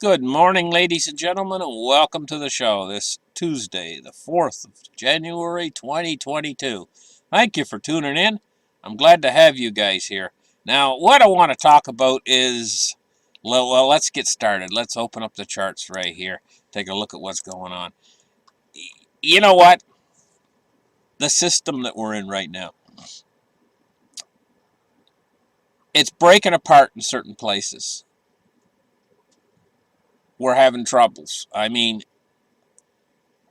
Good morning, ladies and gentlemen, and welcome to the show this Tuesday, the 4th of January, 2022. Thank you for tuning in. I'm glad to have you guys here. Now, what I want to talk about is, well, let's get started. Let's open up the charts right here. Take a look at what's going on. You know what? The system that we're in right now, it's breaking apart in certain places. We're having troubles. I mean,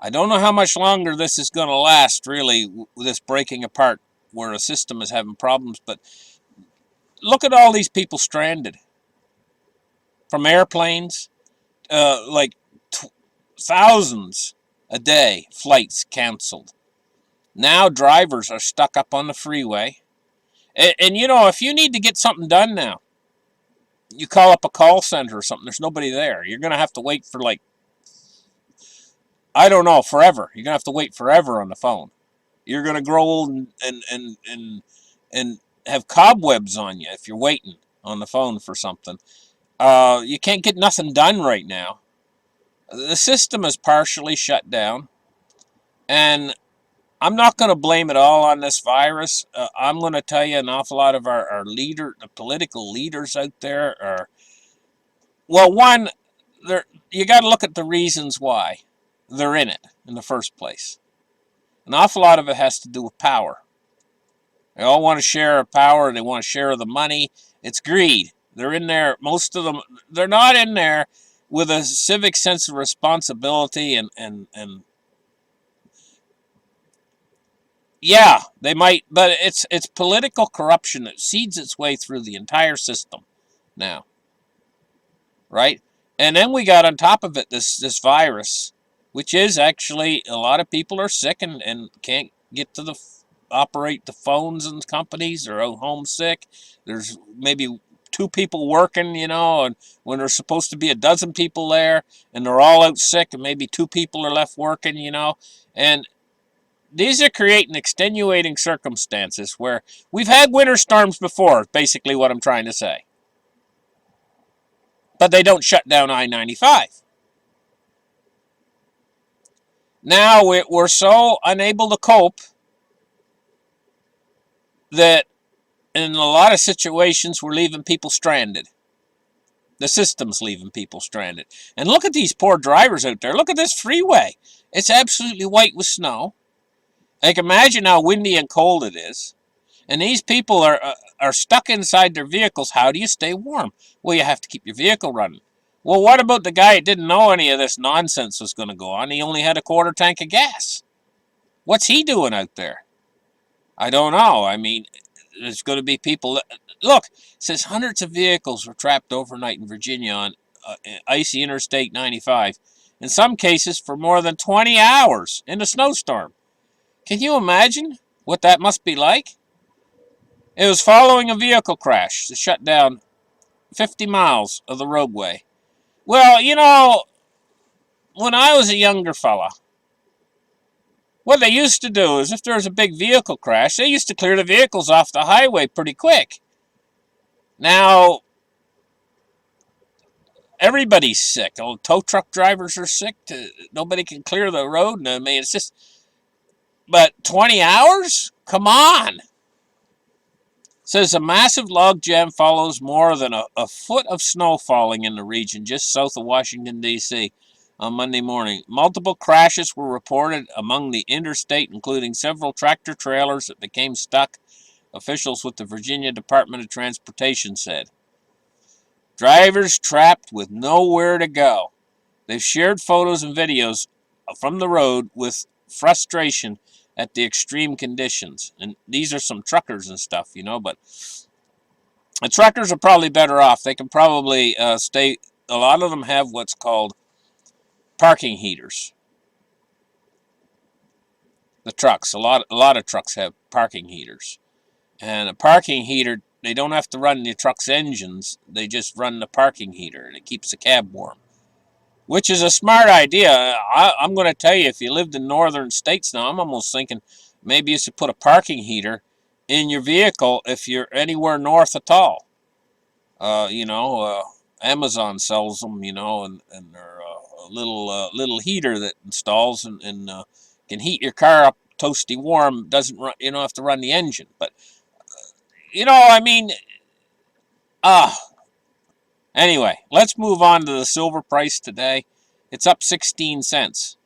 I don't know how much longer this is going to last, really, this breaking apart where a system is having problems, but look at all these people stranded. From airplanes, like thousands a day, flights canceled. Now drivers are stuck up on the freeway. And you know, if you need to get something done now, you call up a call center or something, there's nobody there. You're going to have to wait for, like, I don't know, forever. You're going to have to wait forever on the phone. You're going to grow old and have cobwebs on you if you're waiting on the phone for something. You can't get nothing done right now. The system is partially shut down, and I'm not going to blame it all on this virus. I'm going to tell you an awful lot of our the political leaders out there are, well, one, you got to look at the reasons why they're in it in the first place. An awful lot of it has to do with power. They all want to share a power. They want to share the money. It's greed. They're in there, most of them, they're not in there with a civic sense of responsibility and yeah, they might, but it's political corruption that seeds its way through the entire system now, right? And then we got on top of it this virus, which is actually, a lot of people are sick and can't get to operate the phones and companies. They're out homesick. There's maybe 2 people working, you know, and when there's supposed to be a dozen people there, and they're all out sick, and maybe 2 people are left working, you know, and these are creating extenuating circumstances where we've had winter storms before, basically what I'm trying to say. But they don't shut down I-95. Now we're so unable to cope that in a lot of situations we're leaving people stranded. The system's leaving people stranded. And look at these poor drivers out there. Look at this freeway. It's absolutely white with snow. Like, imagine how windy and cold it is. And these people are stuck inside their vehicles. How do you stay warm? Well, you have to keep your vehicle running. Well, what about the guy that didn't know any of this nonsense was going to go on? He only had a quarter tank of gas. What's he doing out there? I don't know. I mean, there's going to be people. Look, it says hundreds of vehicles were trapped overnight in Virginia on icy Interstate 95. In some cases for more than 20 hours in a snowstorm. Can you imagine what that must be like? It was following a vehicle crash that shut down 50 miles of the roadway. Well, you know, when I was a younger fella, what they used to do is if there was a big vehicle crash, they used to clear the vehicles off the highway pretty quick. Now, everybody's sick. Oh, tow truck drivers are sick. Nobody can clear the road. I mean, it's just, but 20 hours? Come on. Says a massive log jam follows more than a foot of snow falling in the region just south of Washington, D.C. on Monday morning. Multiple crashes were reported among the interstate, including several tractor trailers that became stuck, officials with the Virginia Department of Transportation said. Drivers trapped with nowhere to go. They've shared photos and videos from the road with frustration at the extreme conditions. And these are some truckers and stuff, you know, but the truckers are probably better off. They can probably stay, a lot of them have what's called parking heaters. The trucks, a lot of trucks have parking heaters. And a parking heater, they don't have to run the truck's engines, they just run the parking heater, and it keeps the cab warm. Which is a smart idea. I'm going to tell you, if you lived in northern states now, I'm almost thinking maybe you should put a parking heater in your vehicle if you're anywhere north at all. You know, Amazon sells them, you know, and they're a little heater that installs and can heat your car up toasty warm. Doesn't run, you don't have to run the engine. But you know, I mean, ah. Anyway, let's move on to the silver price today. It's up 16 cents.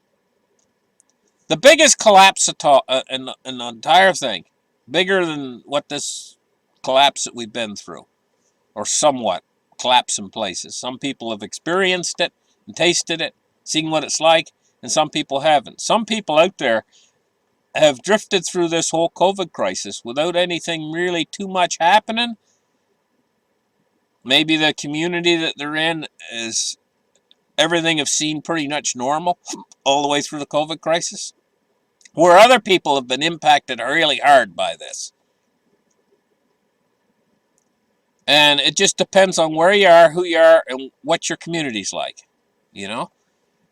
The biggest collapse in the entire thing, bigger than what this collapse that we've been through, or somewhat collapse in places. Some people have experienced it and tasted it, seen what it's like, and some people haven't. Some people out there have drifted through this whole COVID crisis without anything really too much happening. Maybe the community that they're in is everything have seen pretty much normal all the way through the COVID crisis, where other people have been impacted really hard by this. And it just depends on where you are, who you are, and what your community's like. You know,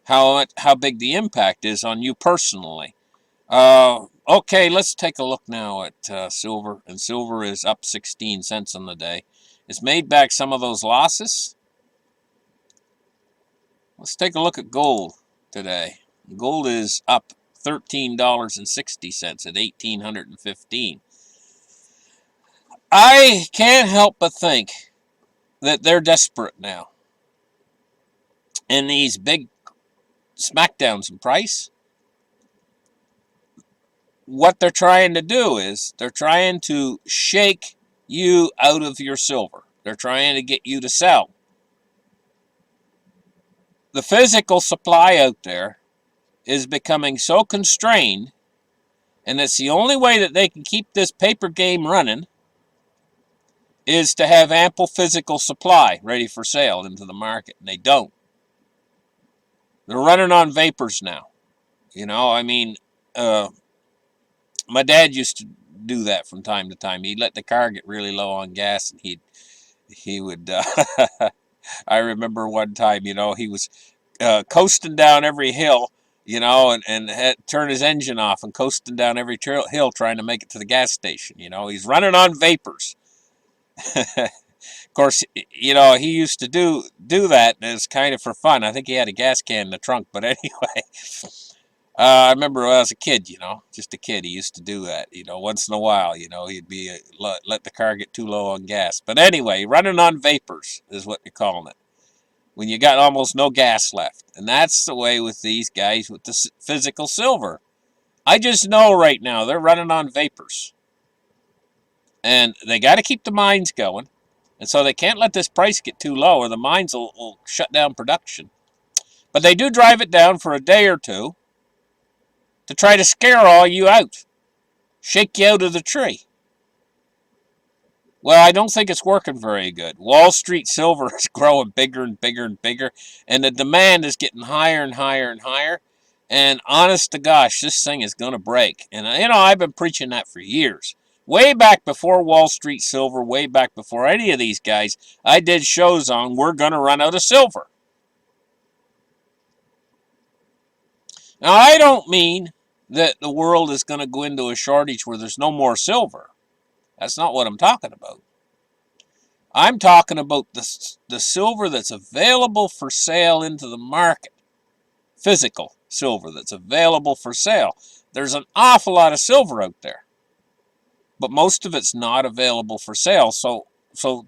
how big the impact is on you personally. Okay, let's take a look now at silver. And silver is up 16 cents on the day. It's made back some of those losses. Let's take a look at gold today. Gold is up $13.60 at 1,815. I can't help but think that they're desperate now. In these big smackdowns in price, what they're trying to do is they're trying to shake you out of your silver. They're trying to get you to sell. The physical supply out there is becoming so constrained, and it's the only way that they can keep this paper game running is to have ample physical supply ready for sale into the market, and they don't. They're running on vapors now. You know, I mean, my dad used to do that from time to time. He'd let the car get really low on gas, and he would. I remember one time, you know, he was coasting down every hill, you know, and had turn his engine off and coasting down every hill trying to make it to the gas station. You know, he's running on vapors. Of course, you know, he used to do that, and it's kind of for fun. I think he had a gas can in the trunk, but anyway. I remember when I was a kid, you know, just a kid, he used to do that, you know, once in a while, you know, he'd be, let the car get too low on gas. But anyway, running on vapors is what they're calling it, when you got almost no gas left. And that's the way with these guys with the physical silver. I just know right now they're running on vapors. And they got to keep the mines going. And so they can't let this price get too low or the mines will shut down production. But they do drive it down for a day or two to try to scare all you out. Shake you out of the tree. Well, I don't think it's working very good. Wall Street silver is growing bigger and bigger and bigger, and the demand is getting higher and higher and higher. And honest to gosh, this thing is going to break. And, you know, I've been preaching that for years. Way back before Wall Street silver, way back before any of these guys, I did shows on we're going to run out of silver. Now, I don't mean that the world is going to go into a shortage where there's no more silver. That's not what I'm talking about. I'm talking about the silver that's available for sale into the market. Physical silver that's available for sale. There's an awful lot of silver out there. But most of it's not available for sale. So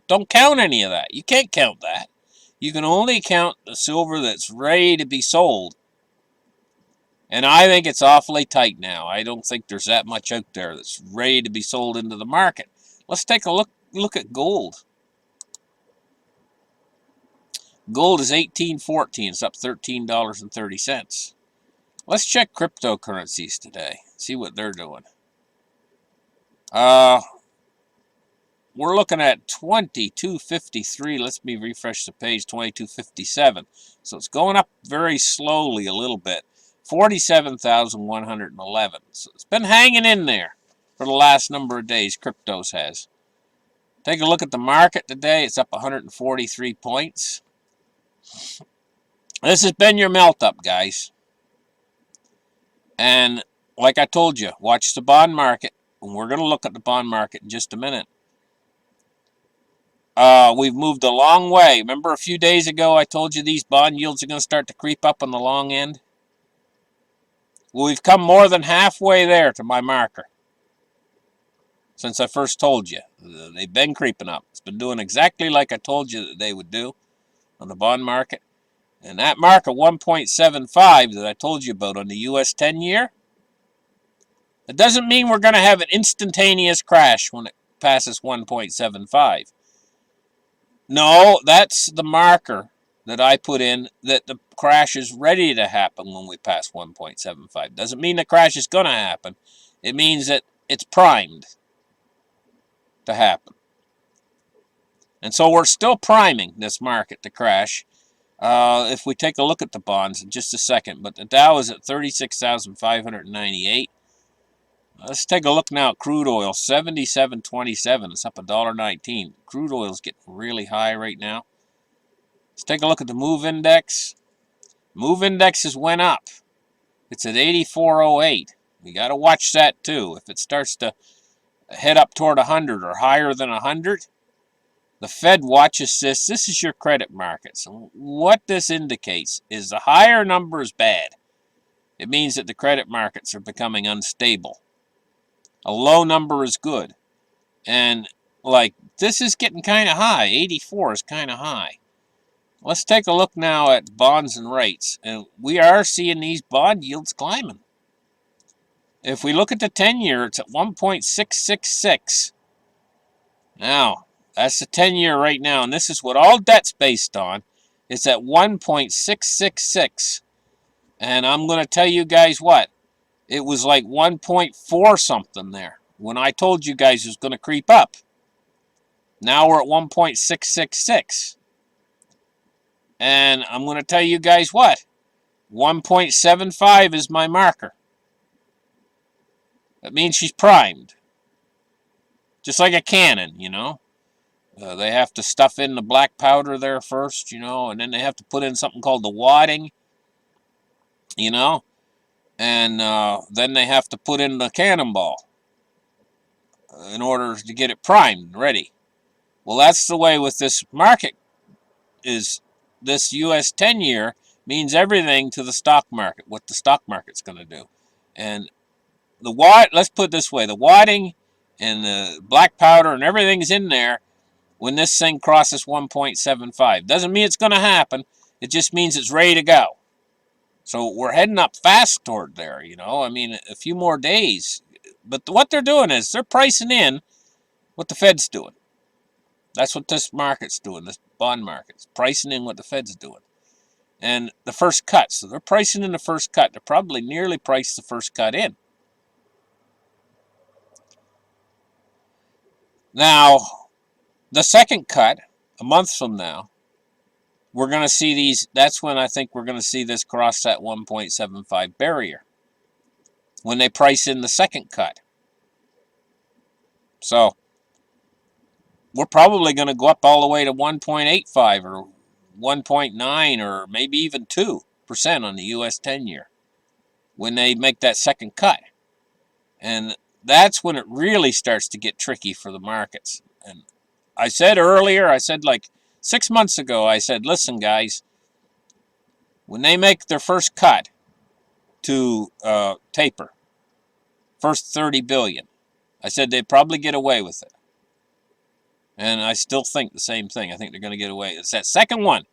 don't count any of that. You can't count that. You can only count the silver that's ready to be sold. And I think it's awfully tight now. I don't think there's that much out there that's ready to be sold into the market. Let's take a look at gold. Gold is $18.14. It's up $13.30. Let's check cryptocurrencies today. See what they're doing. We're looking at 22.53. Let me refresh the page. 22.57. So it's going up very slowly a little bit. 47,111. So it's been hanging in there for the last number of days. Cryptos has. Take a look at the market today. It's up 143 points. This has been your melt up, guys. And like I told you, watch the bond market. And we're going to look at the bond market in just a minute. We've moved a long way. Remember a few days ago I told you these bond yields are going to start to creep up on the long end? Well, we've come more than halfway there to my marker since I first told you. They've been creeping up. It's been doing exactly like I told you that they would do on the bond market. And that mark of 1.75 that I told you about on the US 10-year, it doesn't mean we're going to have an instantaneous crash when it passes 1.75. No, that's the marker that I put in that the crash is ready to happen when we pass 1.75. Doesn't mean the crash is going to happen. It means that it's primed to happen. And so we're still priming this market to crash. If we take a look at the bonds in just a second, but the Dow is at 36,598. Let's take a look now at crude oil, 77.27. It's up $1.19. Crude oil is getting really high right now. Let's take a look at the MOVE index. MOVE indexes went up. It's at 84.08. We got to watch that too. If it starts to head up toward 100 or higher than 100, the Fed watches this. This is your credit market. So what this indicates is the higher number is bad. It means that the credit markets are becoming unstable. A low number is good. And like this is getting kind of high. 84 is kind of high. Let's take a look now at bonds and rates. And we are seeing these bond yields climbing. If we look at the 10-year, it's at 1.666. Now, that's the 10-year right now, and this is what all debt's based on. It's at 1.666. And I'm going to tell you guys what. It was like 1.4 something there when I told you guys it was going to creep up. Now we're at 1.666. And I'm going to tell you guys what. 1.75 is my marker. That means she's primed. Just like a cannon, you know. They have to stuff in the black powder there first, you know, and then they have to put in something called the wadding, you know, and then they have to put in the cannonball in order to get it primed and ready. Well, that's the way with this market. Is this US 10-year means everything to the stock market, what the stock market's going to do. And let's put it this way, the wadding and the black powder and everything's in there when this thing crosses 1.75. Doesn't mean it's going to happen. It just means it's ready to go. So we're heading up fast toward there, you know. I mean, a few more days. But what they're doing is they're pricing in what the Fed's doing. That's what this market's doing, this bond market's pricing in what the Fed's doing. And the first cut. So they're pricing in the first cut. They're probably nearly priced the first cut in. Now, the second cut, a month from now, we're going to see these. That's when I think we're going to see this cross that 1.75 barrier. When they price in the second cut. So, we're probably going to go up all the way to 1.85 or 1.9 or maybe even 2% on the US 10-year when they make that second cut. And that's when it really starts to get tricky for the markets. And I said earlier, I said like 6 months ago, I said, listen, guys, when they make their first cut to taper, first 30 billion, I said they'd probably get away with it. And I still think the same thing. I think they're going to get away. It's that second one.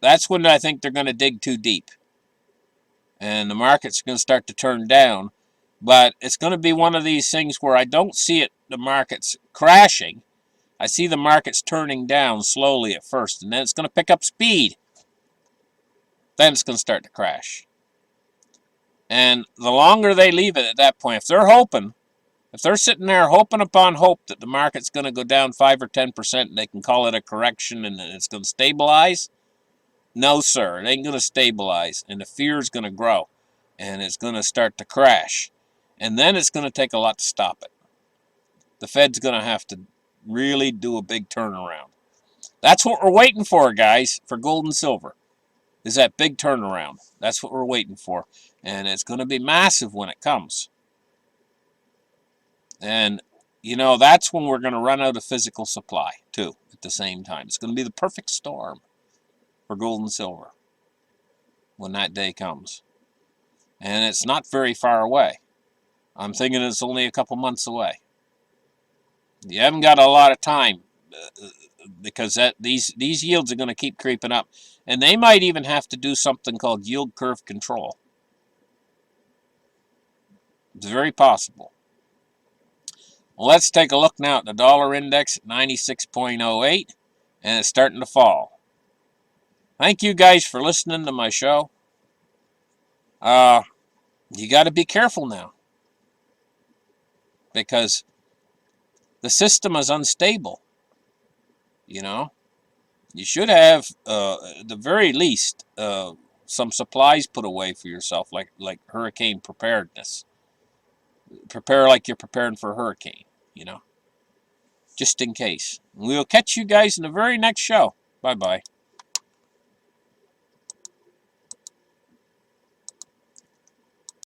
That's when I think they're going to dig too deep. And the market's going to start to turn down. But it's going to be one of these things where I don't see it, the market's crashing. I see the market's turning down slowly at first. And then it's going to pick up speed. Then it's going to start to crash. And the longer they leave it at that point, if they're hoping, if they're sitting there hoping upon hope that the market's going to go down 5 or 10% and they can call it a correction and it's going to stabilize, no, sir, it ain't going to stabilize. And the fear is going to grow. And it's going to start to crash. And then it's going to take a lot to stop it. The Fed's going to have to really do a big turnaround. That's what we're waiting for, guys, for gold and silver, is that big turnaround. That's what we're waiting for. And it's going to be massive when it comes. And you know, that's when we're going to run out of physical supply, too, at the same time. It's going to be the perfect storm for gold and silver when that day comes. And it's not very far away. I'm thinking it's only a couple months away. You haven't got a lot of time because these yields are going to keep creeping up. And they might even have to do something called yield curve control. It's very possible. Well, let's take a look now at the dollar index at 96.08, and it's starting to fall. Thank you guys for listening to my show. You got to be careful now because the system is unstable. You know, you should have, at the very least, some supplies put away for yourself, like hurricane preparedness. Prepare like you're preparing for a hurricane, you know, just in case. We'll catch you guys in the very next show. Bye-bye.